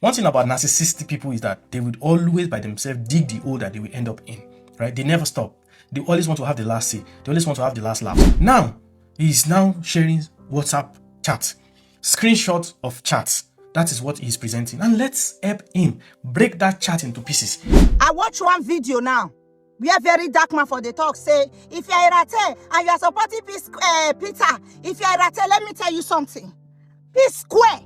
One thing about narcissistic people is that they would always by themselves dig the hole that they will end up in, right? They never stop. They always want to have the last say. They always want to have the last laugh. Now, he's now sharing WhatsApp chat, screenshots of chats. That is what he's presenting. And let's help him break that chat into pieces. I watch one video now where Verydarkman for the talk say, if you're a rate and you're supporting Peter, if you're a rate, let me tell you something. Peace Square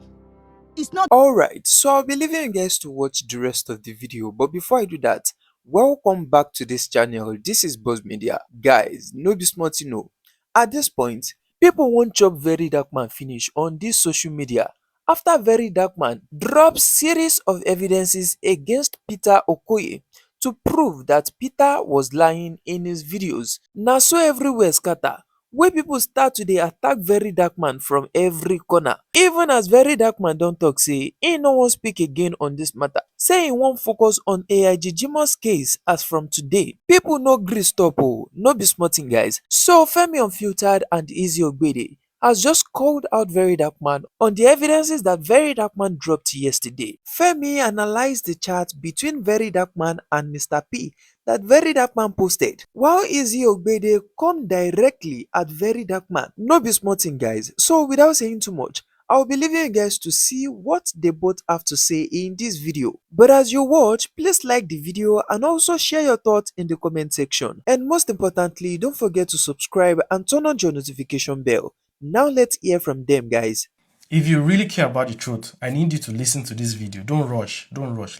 is not... Alright, so I'll be leaving you guys to watch the rest of the video, but before I do that, welcome back to this channel. This is Buzz Media. Guys, no be smart, you know. At this point, people won't chop Verydarkman finish on this social media after Verydarkman dropped series of evidences against Peter Okoye to prove that Peter was lying in his videos. Now so everywhere scatter, where people start to dey attack Verydarkman from every corner. Even as Verydarkman don talk say he no wan speak again on this matter, say he wan focus on AIG Jimoh's case as from today. People no gree stop o, no be small thing guys. So Femi Unfiltered and Easy Ogbede has just called out Verydarkman on the evidences that Verydarkman dropped yesterday. Femi analyzed the chat between Verydarkman and Mr. P that Verydarkman posted, while Easy Ogbede come directly at Verydarkman. No be small thing guys, so without saying too much, I'll be leaving you guys to see what they both have to say in this video. But as you watch, please like the video and also share your thoughts in the comment section. And most importantly, don't forget to subscribe and turn on your notification bell. Now let's hear from them guys. If you really care about the truth, I need you to listen to this video. Don't rush.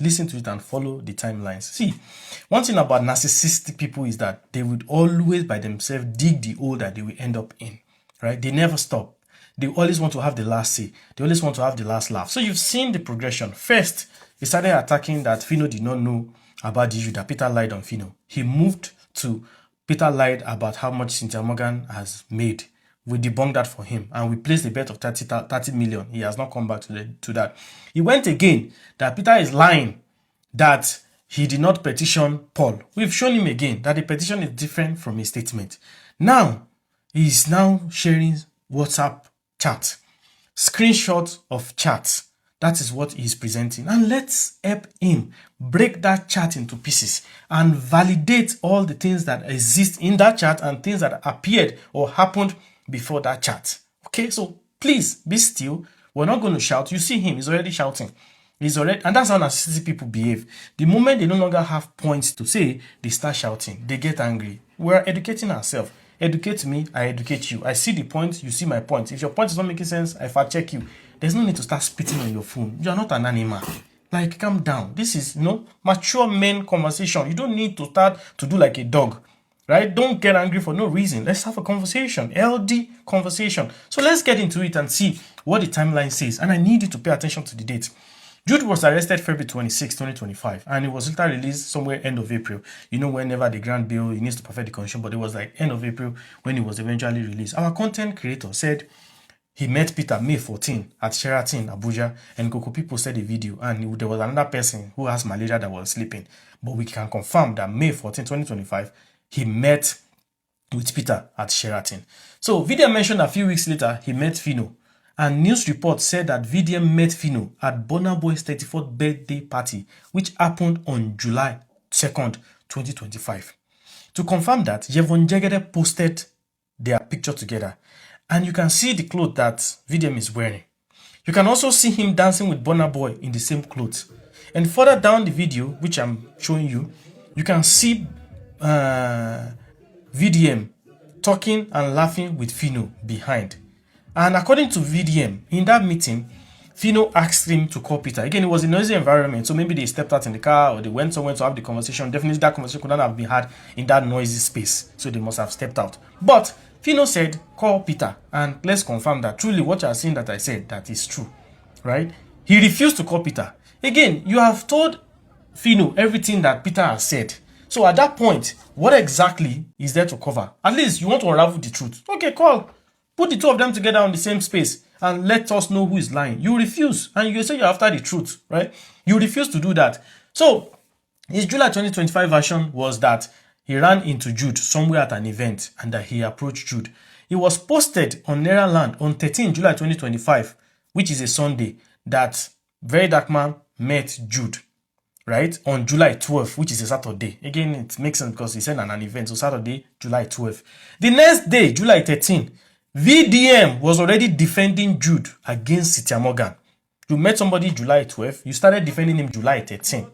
Listen to it and follow the timelines. See, one thing about narcissistic people is that they would always by themselves dig the hole that they will end up in, right? They never stop. They always want to have the last say. They always want to have the last laugh. So you've seen the progression. First, he started attacking that Fino did not know about the issue, that Peter lied on Fino. He moved to Peter lied about how much Cynthia Morgan has made. We debunked that for him and we placed a bet of 30 million. He has not come back to that. He went again that Peter is lying, that he did not petition Paul. We've shown him again that the petition is different from his statement. Now, he's now sharing WhatsApp chat, screenshots of chats. That is what he's presenting. And let's help him break that chat into pieces and validate all the things that exist in that chat and things that appeared or happened before that chat. Okay, so please be still. We're not going to shout. You see him, he's already shouting. And that's how narcissistic people behave. The moment they no longer have points to say, they start shouting. They get angry. We're educating ourselves. Educate me, I educate you. I see the point, you see my point. If your point is not making sense, I fact check you. There's no need to start spitting on your phone. You are not an animal. Like, calm down. This is, mature men conversation. You don't need to start to do like a dog. Right? Don't get angry for no reason. Let's have a conversation, healthy conversation. So let's get into it and see what the timeline says. And I need you to pay attention to the date. Jude was arrested February 26, 2025, and it was later released somewhere end of April. You know, whenever the grant bill, he needs to perfect the condition, but it was like end of April when it was eventually released. Our content creator said he met Peter May 14 at Sheraton, Abuja, and Kokopi posted a video, and there was another person who has malaria that was sleeping. But we can confirm that May 14, 2025, he met with Peter at Sheraton. So VDM mentioned a few weeks later he met Fino, and news reports said that VDM met Fino at Burna Boy's 34th birthday party, which happened on July 2nd, 2025. To confirm that, Yevon Jegede posted their picture together, and you can see the clothes that VDM is wearing. You can also see him dancing with Burna Boy in the same clothes. And further down the video, which I'm showing you, you can see VDM talking and laughing with Fino behind. And according to VDM, in that meeting, Fino asked him to call Peter. Again, it was a noisy environment, so maybe they stepped out in the car or they went somewhere to have the conversation. Definitely that conversation could not have been had in that noisy space, so they must have stepped out. But Fino said, call Peter, and let's confirm that truly what you are saying that I said, that is true, right? He refused to call Peter. Again, you have told Fino everything that Peter has said. So at that point, what exactly is there to cover? At least you want to unravel the truth. Okay, call. Put the two of them together on the same space and let us know who is lying. You refuse, and you say you're after the truth, right? You refuse to do that. So his July 2025 version was that he ran into Jude somewhere at an event and that he approached Jude. It was posted on Naira Land on 13 July 2025, which is a Sunday, that Verydarkman met Jude, right, on July 12th, which is a Saturday. Again, it makes sense because he said an event, so Saturday, July 12th. The next day, July 13th, VDM was already defending Jude against Cynthia Morgan. You met somebody July 12th, you started defending him July 13th.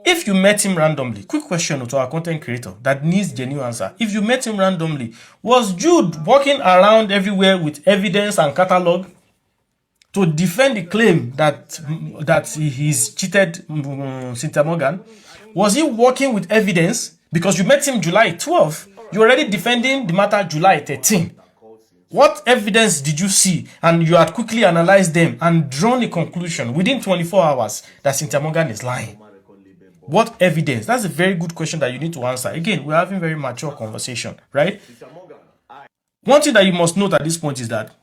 If you met him randomly, quick question to our content creator that needs genuine answer. If you met him randomly, was Jude walking around everywhere with evidence and catalog to defend the claim that he's cheated Cynthia Morgan? Was he working with evidence? Because you met him July 12th, you're already defending the matter July 13th. What evidence did you see? And you had quickly analyzed them and drawn a conclusion within 24 hours that Cynthia Morgan is lying. What evidence? That's a very good question that you need to answer. Again, we're having very mature conversation, right? One thing that you must note at this point is that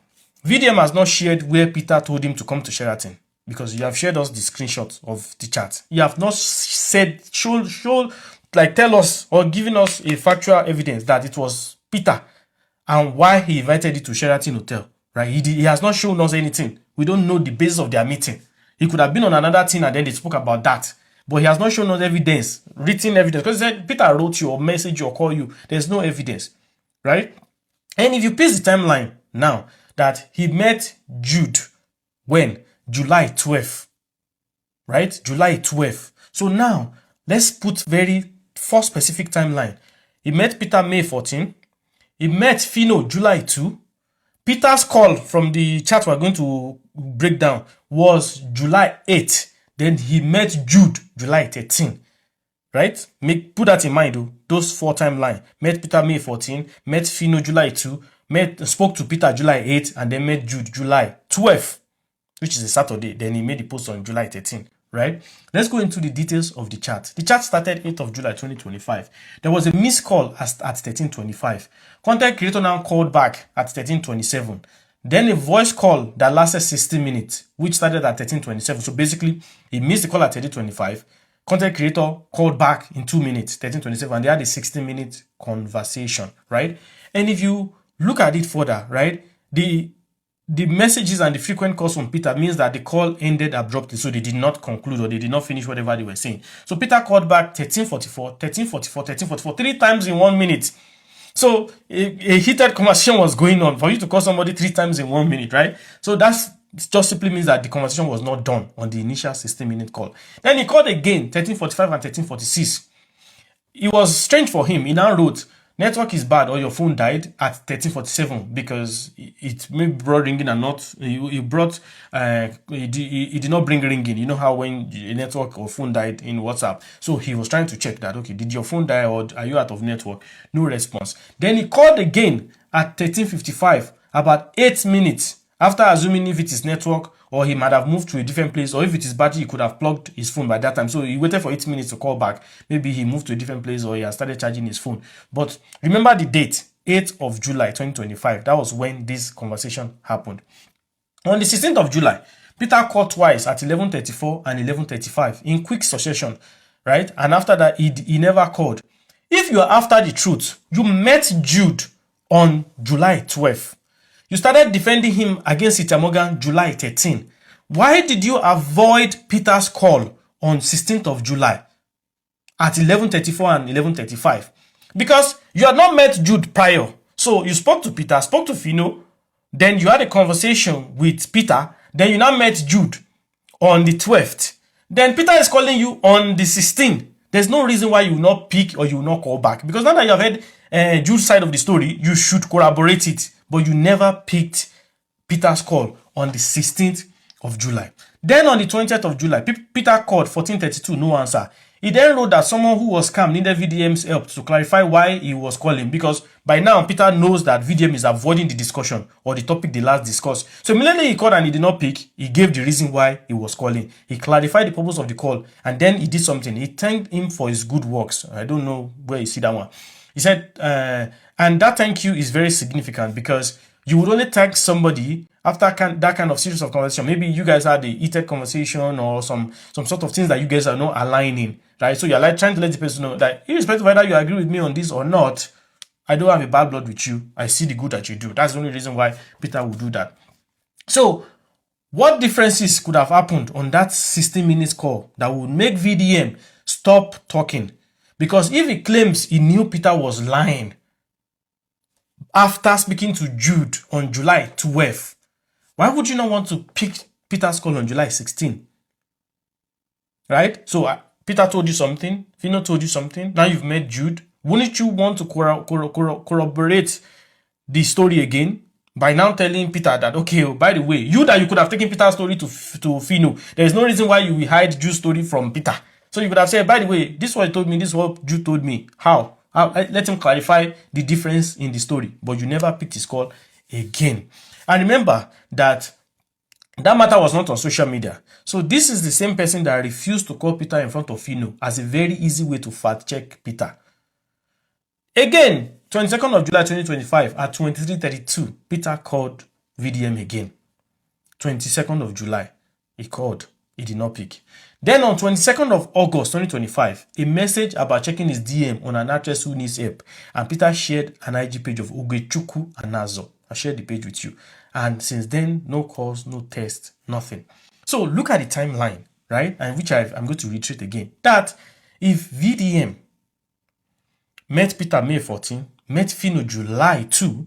VDM has not shared where Peter told him to come to Sheraton, because you have shared us the screenshot of the chat. You have not said, tell us or given us a factual evidence that it was Peter and why he invited you to Sheraton Hotel, right? He has not shown us anything. We don't know the basis of their meeting. He could have been on another thing and then they spoke about that. But he has not shown us evidence, written evidence. Because he said Peter wrote you or messaged you or called you. There's no evidence, right? And if you paste the timeline now, that he met Jude when? July 12th, right? July 12th. So now, let's put very for specific timeline. He met Peter May 14. He met Fino July 2. Peter's call from the chat we're going to break down was July 8. Then he met Jude July 13, right? Put that in mind, though. Those 4 timeline. Met Peter May 14, met Fino July 2, spoke to Peter July 8, and then met Jude July 12, which is a Saturday. Then he made the post on July 13, right? Let's go into the details of the chat. The chat started 8th of July 2025. There was a missed call at 13:25. Content creator now called back at 13:27. Then a voice call that lasted 60 minutes, which started at 13:27. So basically, he missed the call at 13:25. Content creator called back in 2 minutes, 13:27, and they had a 60-minute conversation, right? And if you look at it further, right, the messages and the frequent calls from Peter means that the call ended abruptly, so they did not conclude or they did not finish whatever they were saying. So Peter called back 13:44, 13:44, 13:44, 3 times in 1 minute. So a heated conversation was going on for you to call somebody 3 times in 1 minute, right? So that's just simply means that the conversation was not done on the initial 60-minute call. Then he called again, 13:45 and 13:46. It was strange for him. He now wrote, network is bad or your phone died at 13:47, because it maybe brought ringing and not, it did not bring ringing. You know how when a network or phone died in WhatsApp. So he was trying to check that, okay, did your phone die or are you out of network? No response. Then he called again at 13:55, about 8 minutes after assuming if it is network or he might have moved to a different place, or if it is battery, he could have plugged his phone by that time. So he waited for 8 minutes to call back. Maybe he moved to a different place or he has started charging his phone. But remember the date, 8th of July 2025. That was when this conversation happened. On the 16th of July, Peter called twice at 11:34 and 11:35 in quick succession, right? And after that, he never called. If you are after the truth, you met Jude on July 12th. You started defending him against Cynthia Morgan July 13. Why did you avoid Peter's call on 16th of July at 11:34 and 11:35? Because you had not met Jude prior. So you spoke to Peter, spoke to Fino, then you had a conversation with Peter, then you now met Jude on the 12th. Then Peter is calling you on the 16th. There's no reason why you will not pick or you will not call back. Because now that you have heard Jude's side of the story, you should corroborate it. But you never picked Peter's call on the 16th of July. Then on the 20th of July, Peter called 14:32, no answer. He then wrote that someone who was scammed needed VDM's help to clarify why he was calling, because by now Peter knows that VDM is avoiding the discussion or the topic they last discussed. So immediately he called and he did not pick. He gave the reason why he was calling. He clarified the purpose of the call and then he did something. He thanked him for his good works. I don't know where you see that one. He said, and that thank you is very significant because you would only thank somebody after that kind of series of conversation. Maybe you guys had a heated conversation or some sort of things that you guys are not aligning, right? So you're like trying to let the person know that irrespective of whether you agree with me on this or not, I don't have a bad blood with you. I see the good that you do. That's the only reason why Peter would do that. So What differences could have happened on that 16 minutes call that would make VDM stop talking? Because if he claims he knew Peter was lying after speaking to Jude on July 12th, why would you not want to pick Peter's call on July 16th? Right? So Peter told you something, Fino told you something, now you've met Jude. Wouldn't you want to corroborate the story again by now telling Peter that, okay, oh, by the way, you could have taken Peter's story to Fino. There is no reason why you will hide Jude's story from Peter. So you could have said, by the way, this is what he told me, this is what Jude told me. How? Let him clarify the difference in the story. But you never picked his call again. And remember that matter was not on social media. So this is the same person that refused to call Peter in front of Fino as a very easy way to fact check Peter. Again, 22nd of July 2025 at 23:32, Peter called VDM again. 22nd of July, he called. He did not pick. Then on 22nd of August 2025, a message about checking his DM on an actress who needs help. And Peter shared an IG page of Ugechukwu Anazo. I shared the page with you. And since then, no calls, no tests, nothing. So look at the timeline, right? And which I'm going to reiterate again. That if VDM met Peter May 14, met Fino July 2,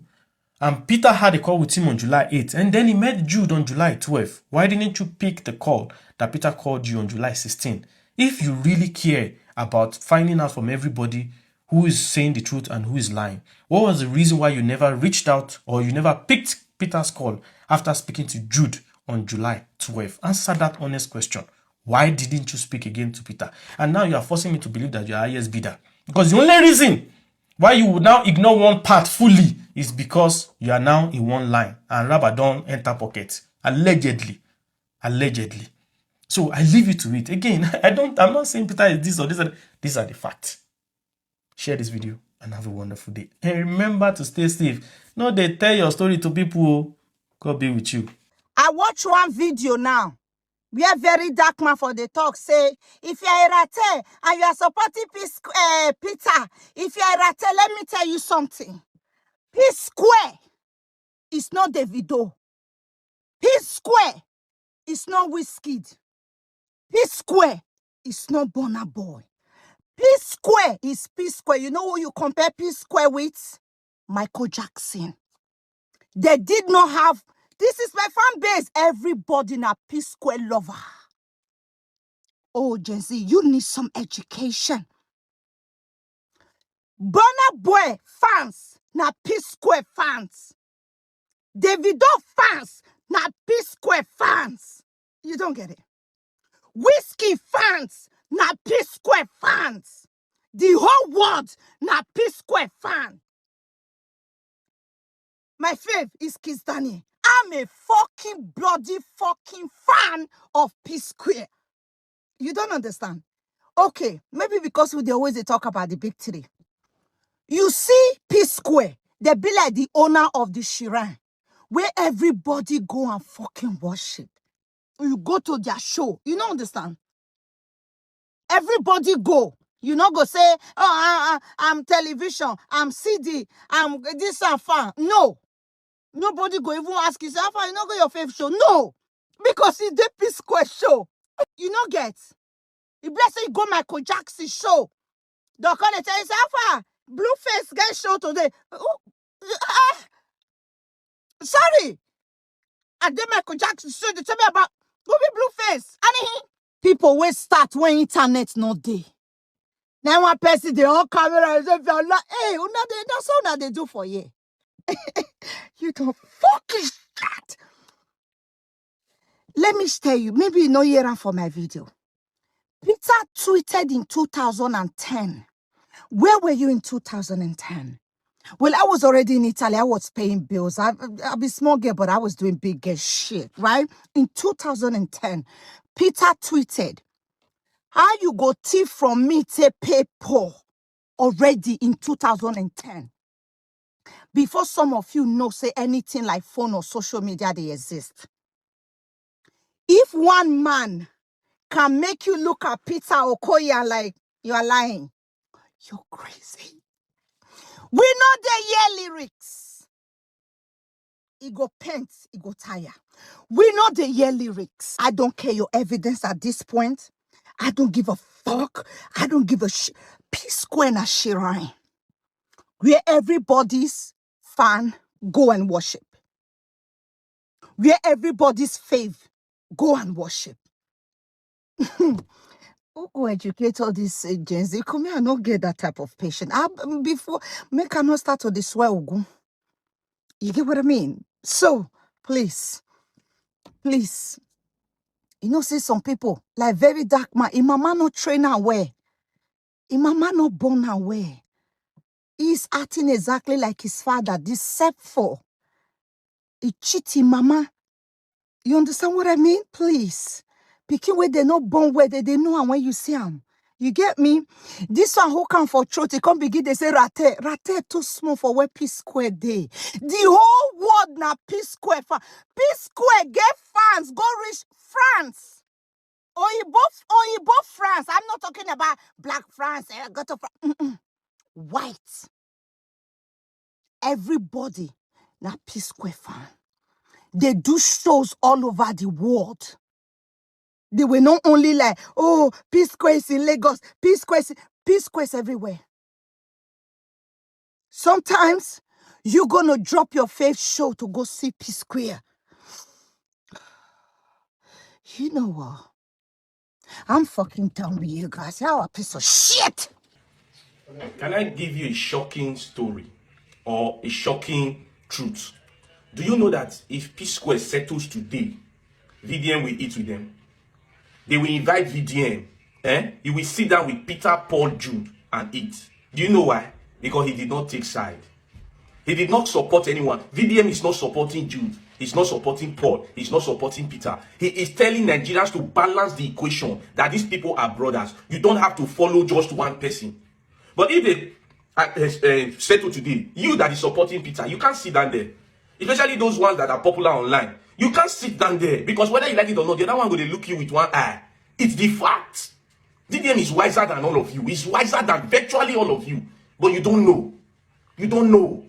and Peter had a call with him on July 8, and then he met Jude on July 12. Why didn't you pick the call that Peter called you on July 16? If you really care about finding out from everybody who is saying the truth and who is lying, what was the reason why you never reached out or you never picked Peter's call after speaking to Jude on July 12? Answer that honest question. Why didn't you speak again to Peter? And now you are forcing me to believe that you are highest bidder. Because the only reason why you would now ignore one part fully is because you are now in one line and rubber don't enter pocket. Allegedly. Allegedly. So I leave you to it. Again, I'm not saying Peter is this or this. These are the facts. Share this video and have a wonderful day. And remember to stay safe. No, they tell your story to people. God be with you. I watch one video now where Verydarkman for the talk say, if you are Irate and you are supporting Peter, if you are Irate, let me tell you something. P-Square is not Davido. P-Square is not Wizkid. P-Square is not Burna Boy. P-Square is P-Square. You know who you compare P-Square with? Michael Jackson. They did not have, this is my fan base, everybody na P-Square lover. Oh, Gen Z, you need some education. Burna Boy fans na P-Square fans. Davido fans na P-Square fans. You don't get it. Whiskey fans na P-Square fans. The whole world na P-Square fan. My fave is Kiss Daniel. I'm a fucking bloody fucking fan of P-Square. You don't understand? Okay, maybe because they always talk about the big three. You see P-Square, they be like the owner of the shrine, where everybody go and fucking worship. You go to their show. You don't understand? Everybody go. You not go say, oh, I'm television, I'm CD, I'm this and fan. No. Nobody go even ask you, say, Alpha, you not go your favorite show. No. Because it's the P-Square show. You not get. If let's say you go Michael Jackson show, they'll come and tell you, say, Alpha, Blueface guy show today. Sorry. And then Michael Jackson show, they tell me about movie Blueface. And people will start when internet not there. Now one person, they all camera, and say, hey, that's all they do for you. You don't fucking start. Let me tell you, maybe you know here for my video. Peter tweeted in 2010. Where were you in 2010? Well, I was already in Italy. I was paying bills. I'll be small girl, but I was doing big shit, right? In 2010, Peter tweeted, how you go thief from me to pay poor already in 2010? Before some of you know, say anything like phone or social media, they exist. If one man can make you look at Peter Okoye like you are lying, you're crazy. We know the year lyrics. he go paint, he go tire. We know the year lyrics. I don't care your evidence at this point. I don't give a fuck. I don't give a shit. P-Square na shrine where everybody's fan go and worship. Where everybody's faith go and worship. Who go educate all these Gen Z? Come here, I not get that type of patient. Before, make I not start to this swear Ogun. You get what I mean? So, please, you know, see some people, like Verydarkman, his mama no train her well. His mama no born her well. He's acting exactly like his father, deceitful. He cheat his mama. You understand what I mean? Please. Pikin where they not born where they know and when you see them. You get me? This one who come for truth, he come begin, they say rate. Rate too small for where P-Square day. The whole world na P-Square fan. P-Square get fans, go reach France. Oyibo France. I'm not talking about black France. Go to France. White. Everybody na P-Square fan. They do shows all over the world. They were not only like, oh, P-Square is in Lagos, P-Square is everywhere. Sometimes you're gonna drop your favorite show to go see P-Square. You know what? I'm fucking done with you guys. You're a piece of shit. Can I give you a shocking story or a shocking truth? Do you know that if P-Square settles today, VDM will eat with them? They will invite VDM. He will sit down with Peter, Paul, Jude and eat. Do you know why? Because he did not take side. He did not support anyone. VDM is not supporting Jude. He's not supporting Paul. He's not supporting Peter. He is telling Nigerians to balance the equation that these people are brothers. You don't have to follow just one person. But if they settle today, you that is supporting Peter, you can't sit down there. Especially those ones that are popular online. You can't sit down there because whether you like it or not, the other one going to look you with one eye. It's the fact. VDM is wiser than all of you. He's wiser than virtually all of you. But you don't know. You don't know.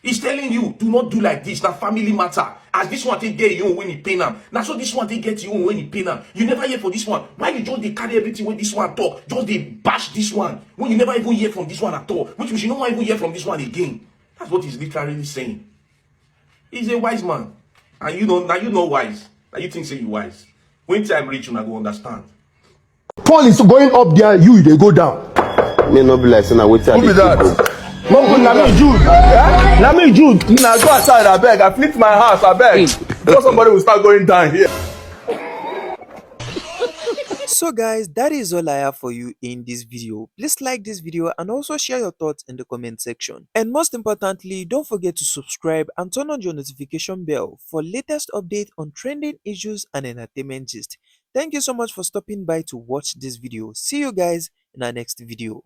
He's telling you, do not do like this. Now family matter. As this one take get you when he pay now. Now so this one take get you when he pay now. You never hear for this one. Why you just they carry everything when this one talk? Just they bash this one. When you never even hear from this one at all. Which we should not even hear from this one again. That's what he's literally saying. He's a wise man. And you know, now you know wise. Now you think say you wise. When time reach, you not go understand. Paul is going up there, you they go down. May not be like saying I wait till Who be that? Na me Jude. Na me Jude. Now go outside, I beg. I flip my house, I beg. Before somebody will start going down here. So guys, that is all I have for you in this video. Please like this video and also share your thoughts in the comment section. And most importantly, don't forget to subscribe and turn on your notification bell for latest updates on trending issues and entertainment gist. Thank you so much for stopping by to watch this video. See you guys in our next video.